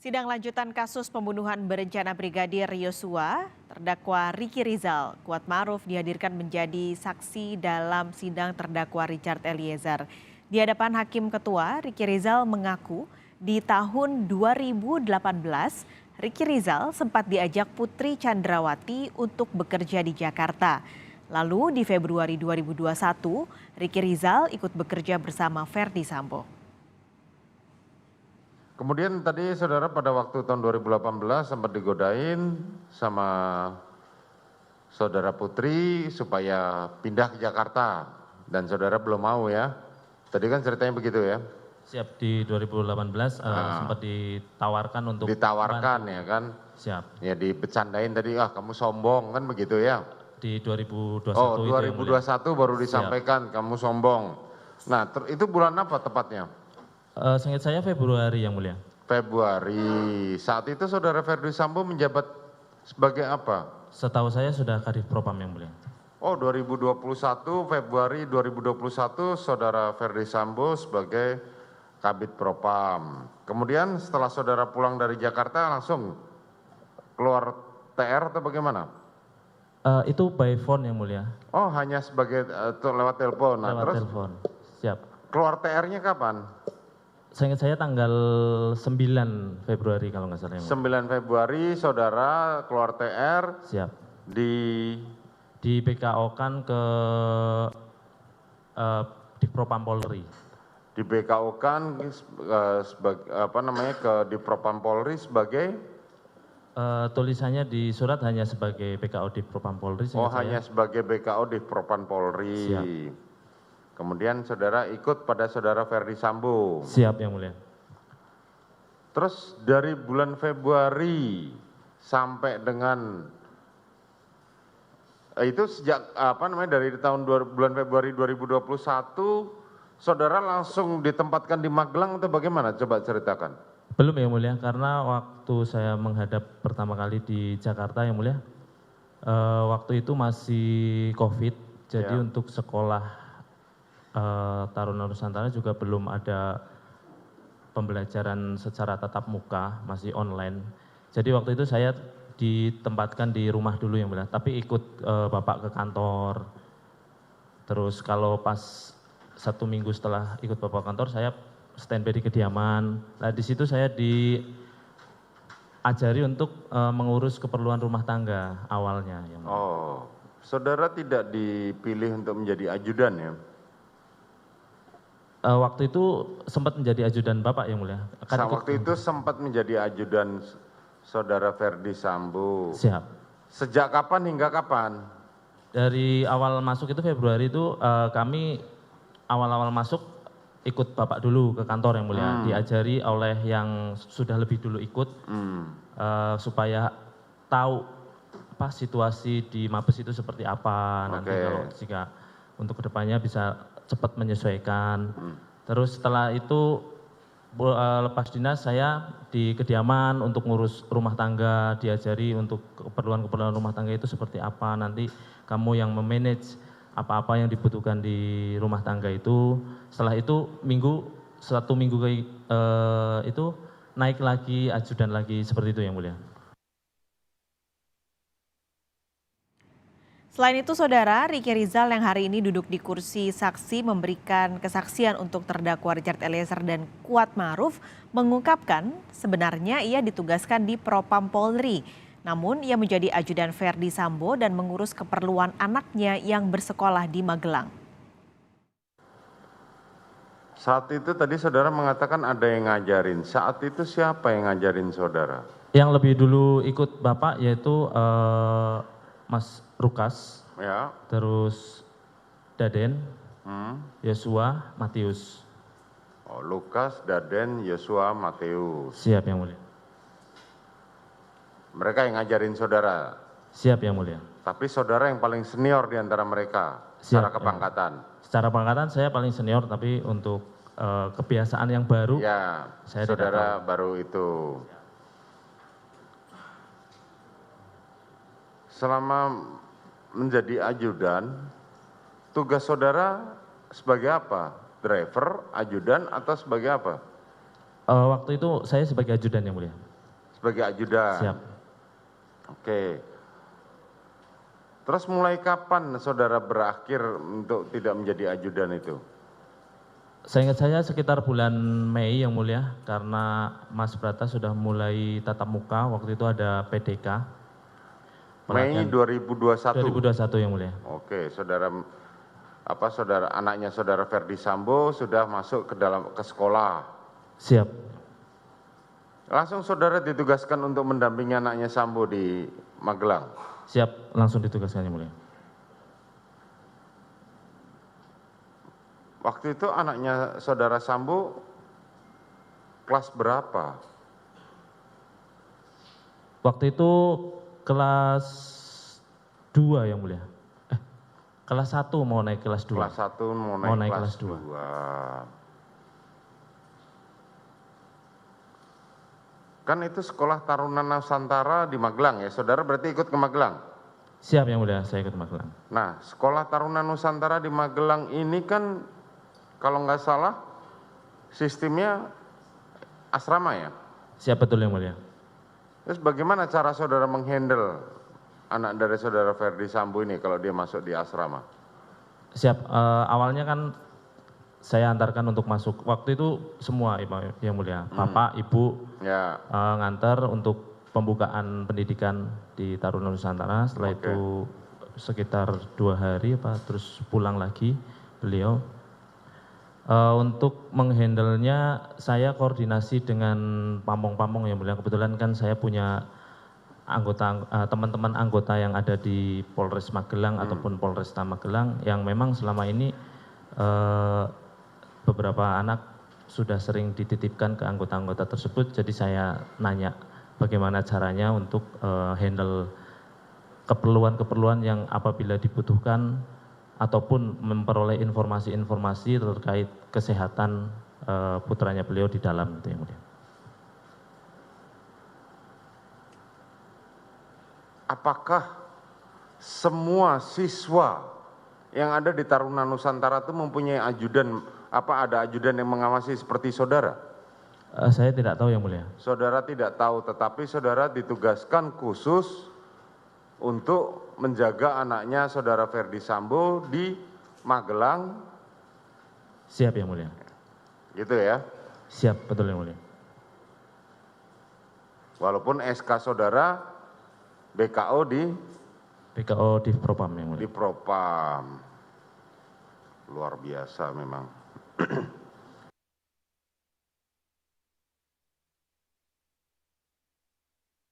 Sidang lanjutan kasus pembunuhan berencana Brigadir Yosua, terdakwa Riki Rizal, Kuatmaruf dihadirkan menjadi saksi dalam sidang terdakwa Richard Eliezer. Di hadapan Hakim Ketua, Riki Rizal mengaku di tahun 2018, Riki Rizal sempat diajak Putri Chandrawati untuk bekerja di Jakarta. Lalu di Februari 2021, Riki Rizal ikut bekerja bersama Verdi Sambo. Kemudian tadi saudara pada waktu tahun 2018 sempat digodain sama saudara Putri supaya pindah ke Jakarta dan saudara belum mau ya. Tadi kan ceritanya begitu ya. Siap, di 2018 sempat ditawarkan untuk ditawarkan bantu. Ya kan. Siap. Ya dibecandain tadi, kamu sombong kan begitu ya. Di 2021 Oh, itu 2021 baru disampaikan kamu sombong. Nah, itu bulan apa tepatnya? Seingat saya Februari yang mulia. Februari. Saat itu saudara Verdi Sambo menjabat sebagai apa? Setahu saya sudah Kadif Propam yang mulia. Oh, 2021 Februari 2021 saudara Verdi Sambo sebagai Kabid Propam. Kemudian setelah saudara pulang dari Jakarta langsung keluar TR atau bagaimana? Itu by phone yang mulia. Oh, hanya sebagai lewat telepon. Nah, lewat terus telepon. Siap. Keluar TR-nya kapan? Seingat saya tanggal 9 Februari kalau nggak salah. 9 Februari saudara keluar TR. Siap. Di BKO-kan ke di Propam Polri. Di BKO-kan ke di Propam Polri sebagai tulisannya di surat hanya sebagai BKO di Propam Polri. Oh, hanya sebagai BKO di Propam Polri. Siap. Kemudian saudara ikut pada saudara Verdi Sambo. Siap yang mulia. Terus dari bulan Februari sampai dengan itu sejak dari tahun bulan Februari 2021 saudara langsung ditempatkan di Magelang atau bagaimana? Coba ceritakan. Belum yang mulia, karena waktu saya menghadap pertama kali di Jakarta yang mulia, waktu itu masih COVID, jadi untuk sekolah Taruna Nusantara juga belum ada pembelajaran secara tatap muka, masih online. Jadi waktu itu saya ditempatkan di rumah dulu yang mulia, tapi ikut Bapak ke kantor. Terus kalau pas 1 minggu setelah ikut Bapak kantor, saya standby di kediaman. Nah di situ saya diajari untuk mengurus keperluan rumah tangga awalnya. Yang mulia. Oh, saudara tidak dipilih untuk menjadi ajudan ya? Waktu itu sempat menjadi ajudan Bapak yang mulia. Waktu itu sempat menjadi ajudan saudara Verdi Sambo. Siap. Sejak kapan hingga kapan? Dari awal masuk itu Februari itu kami awal-awal masuk ikut Bapak dulu ke kantor yang mulia. Diajari oleh yang sudah lebih dulu ikut supaya tahu apa situasi di Mabes itu seperti apa. Nanti kalau jika untuk kedepannya bisa cepat menyesuaikan. Terus setelah itu lepas dinas saya di kediaman untuk ngurus rumah tangga, diajari untuk keperluan-keperluan rumah tangga itu seperti apa. Nanti kamu yang memanage apa-apa yang dibutuhkan di rumah tangga itu. Setelah itu 1 minggu itu naik lagi, ajudan lagi, seperti itu yang mulia. Selain itu, saudara, Riki Rizal yang hari ini duduk di kursi saksi memberikan kesaksian untuk terdakwa Richard Eliezer dan Kuatmaruf mengungkapkan sebenarnya ia ditugaskan di Propam Polri. Namun ia menjadi ajudan Verdi Sambo dan mengurus keperluan anaknya yang bersekolah di Magelang. Saat itu tadi saudara mengatakan ada yang ngajarin. Saat itu siapa yang ngajarin saudara? Yang lebih dulu ikut Bapak yaitu Mas Rukas, ya. Terus Daden, Yosua, Matius. Oh, Lukas, Daden, Yosua, Matius. Siap yang mulia. Mereka yang ngajarin saudara? Siap yang mulia. Tapi saudara yang paling senior di antara mereka secara kepangkatan? Secara pangkatan saya paling senior, tapi untuk kebiasaan yang baru, ya, saya saudara baru itu. Selama menjadi ajudan, tugas saudara sebagai apa? Driver, ajudan, atau sebagai apa? Waktu itu saya sebagai ajudan yang mulia. Sebagai ajudan. Siap. Oke. Terus mulai kapan saudara berakhir untuk tidak menjadi ajudan itu? Saya ingat saya sekitar bulan Mei yang mulia, karena Mas Brata sudah mulai tatap muka, waktu itu ada PDK. Mei 2021. 2021 yang mulia. Oke, saudara anaknya saudara Ferdi Sambo sudah masuk ke sekolah. Siap. Langsung saudara ditugaskan untuk mendampingi anaknya Sambo di Magelang. Siap, langsung ditugaskan yang mulia. Waktu itu anaknya saudara Sambo kelas berapa? Waktu itu kelas 2 yang mulia. Kelas 1 mau naik kelas 2. Kelas 1 mau naik kelas 2. Kan itu sekolah Taruna Nusantara di Magelang ya, saudara berarti ikut ke Magelang? Siap yang mulia, saya ikut Magelang. Nah, sekolah Taruna Nusantara di Magelang ini kan kalau nggak salah sistemnya asrama ya? Siap, betul yang mulia. Terus bagaimana cara saudara menghandle anak dari saudara Ferdi Sambo ini kalau dia masuk di asrama? Siap, awalnya kan saya antarkan untuk masuk. Waktu itu semua yang mulia, Bapak, Ibu, Ya, ngantar untuk pembukaan pendidikan di Taruna Nusantara. Setelah itu sekitar 2 hari terus pulang lagi beliau. Untuk menghandlenya saya koordinasi dengan pamong-pamong yang mulia. Kebetulan kan saya punya teman-teman anggota yang ada di Polres Magelang ataupun Polresta Magelang yang memang selama ini beberapa anak sudah sering dititipkan ke anggota-anggota tersebut. Jadi saya nanya bagaimana caranya untuk handle keperluan-keperluan yang apabila dibutuhkan ataupun memperoleh informasi-informasi terkait kesehatan putranya beliau di dalam itu yang mulia. apakah semua siswa yang ada di Taruna Nusantara itu mempunyai ajudan, ada ajudan yang mengawasi seperti saudara? Saya tidak tahu yang mulia. Saudara tidak tahu, tetapi saudara ditugaskan khusus untuk menjaga anaknya saudara Ferdi Sambo di Magelang. Siap yang mulia. Gitu ya? Siap, betul yang mulia. Walaupun SK saudara BKO di Propam yang mulia. di Propam. Luar biasa memang.